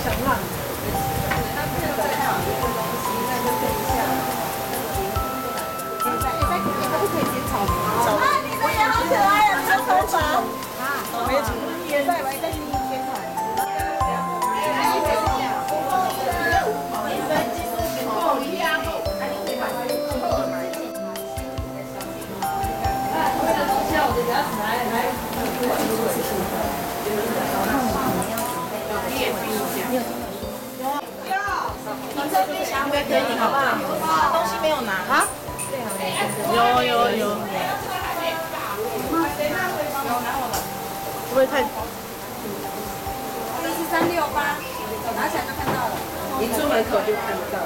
想让。啊，你的也好可爱呀，长头发。啊，草莓族也在，在第一天团。你这冰箱可以好不好？东西没有拿啊？有。不会太。这是368，拿起来就看到了。一出门口就看到了。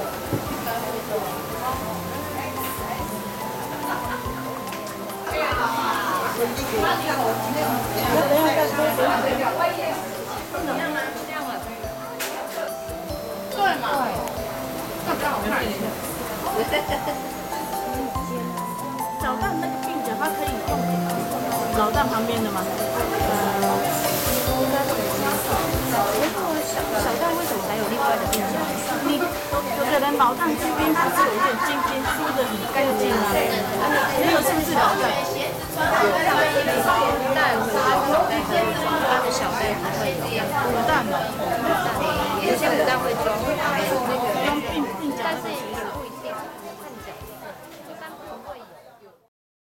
对嘛？这比较好看一点。小蛋那个鬓角，它可以用老蛋旁边的吗？小蛋为什么还有另外的鬓角？你有的人老蛋这边不是有一点尖尖梳的很干净啊？那个是不是老蛋？